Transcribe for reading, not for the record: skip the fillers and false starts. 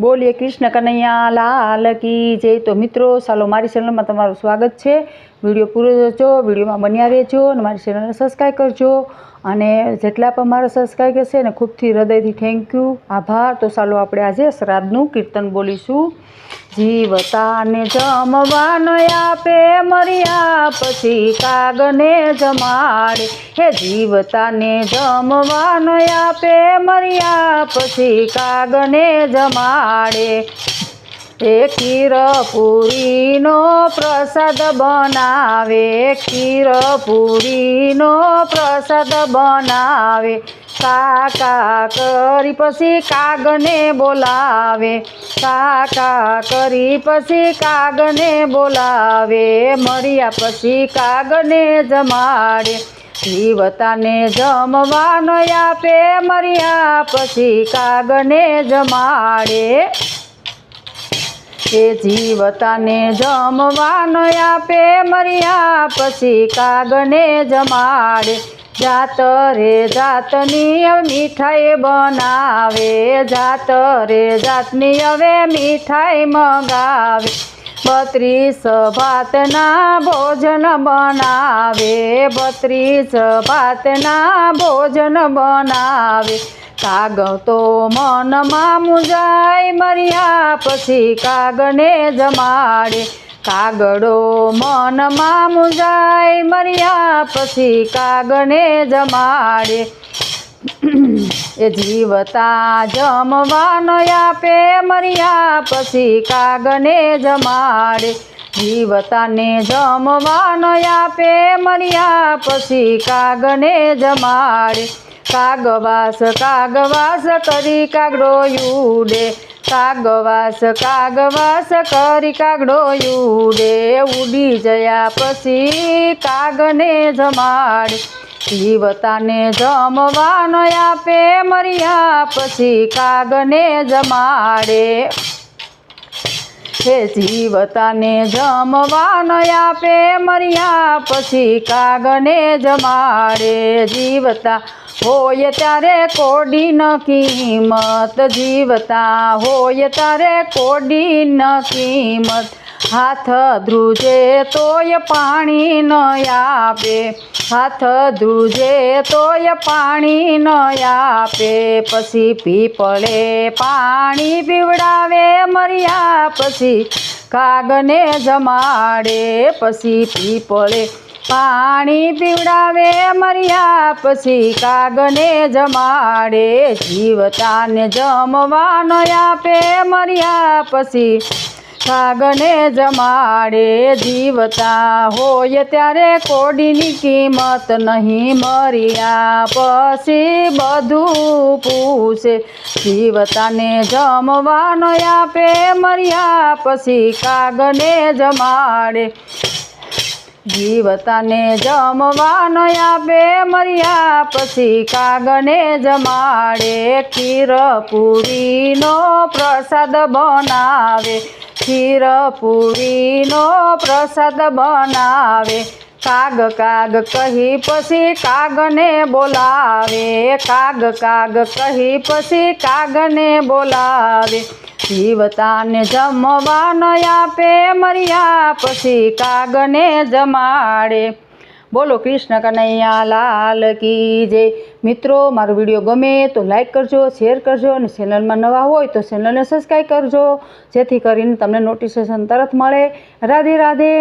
બોલીએ કૃષ્ણ કનૈયા લાલ કી જય। તો મિત્રો ચાલો મારી ચેનલમાં તમારું સ્વાગત છે। વિડીયો પૂરો જોજો, વિડીયોમાં બન્યા રહેજો અને મારી ચેનલને સબસ્ક્રાઈબ કરજો। અને જેટલા પણ મારા સબસ્ક્રાઈબ હશે ને ખૂબથી હૃદયથી થેન્ક યુ, આભાર। તો ચાલો આપણે આજે શ્રાદ્ધનું કીર્તન બોલીશું। જીવતાને જમવાનો આપે, મર્યા પછી કાગને જમાડે। હે જીવતાને જમવાનો આપે, મર્યા પછી કાગને જમાડે। એ ખીર પૂરીનો પ્રસાદ બનાવે, ખીર પૂરીનો પ્રસાદ બનાવે। કાકા કરી પછી કાગને બોલાવે, કાકા કરી પછી કાગને બોલાવે। મર્યા પછી કાગને જમાડે। જીવતાને જમવાનો આપે, મર્યા પછી કાગને જમાડે। એ જીવતાને જમવાનો આપે, મર્યા પછી કાગને જમાડે। જાત રે જાતની મીઠાઈ બનાવે, જાત રે જાતની હવે મીઠાઈ મંગાવે। 32 ભાતના ભોજન બનાવે, 32 ભાતના ભોજન બનાવે। કાગ તો મનમાં મૂંઝાય, મર્યા પછી કાગને જમાડે। કાગડો મનમાં મૂંઝાય, મર્યા પછી કાગને જમાડે। એ જીવતા જમવાનો આપે, મર્યા પછી કાગને જમાડે। જીવતાને જમવાનો આપે, મર્યા પછી કાગને જમાડે। કાગવાસ કાગવાસ કરી કાગડો ઉડે, કાગવાસ કાગવાસ કરી કાગડો ઉડે। ઉડી જયા પછી કાગને જમાડે। જીવતાને જમવાનો આપે, મર્યા પછી કાગને જમાડે। હે જીવતાને જમવાનો આપે, મર્યા પછી કાગને જમાડે। જીવતા હોય ત્યારે કોડીની કિંમત, જીવતા હોય ત્યારે કોડીની કિંમત। હાથ ધ્રુજે તોય પાણી ન આપે, હાથ ધ્રુજે તોય પાણી ન આપે। પછી પીપળે પાણી પીવડાવે, મર્યા પછી કાગને જમાડે। પછી પીપળે પાણી પીવડાવે, મર્યા પછી કાગને જમાડે। જીવતાને જમવાનો આપે, મર્યા પછી કાગને જમાડે। જીવતા હોય ત્યારે કોડીની કિંમત નહીં, મર્યા પછી બધું પૂછે। જીવતાને જમવાનો આપે, મર્યા પછી કાગને જમાડે। જીવતાને જમવાનો આપે, મર્યા પછી કાગને જમાડે। ખીર પૂરીનો પ્રસાદ બનાવે, ખીર પૂરીનો પ્રસાદ બનાવે। કાગ કાગ કહી પછી કાગને બોલાવે, કાગ કાગ કહી પછી કાગને બોલાવે। જીવતાને જમવાનો આપે, મર્યા પછી કાગને જમાડે। બોલો કૃષ્ણ કનૈયા લાલ કી જય। મિત્રો મારો વિડીયો ગમે તો લાઈક કરજો, શેર કરજો અને ચેનલમાં નવા હોય તો ચેનલને સબસ્ક્રાઈબ કરજો, જેથી કરીને તમને નોટિફિકેશન તરત મળે। રાધે રાધે।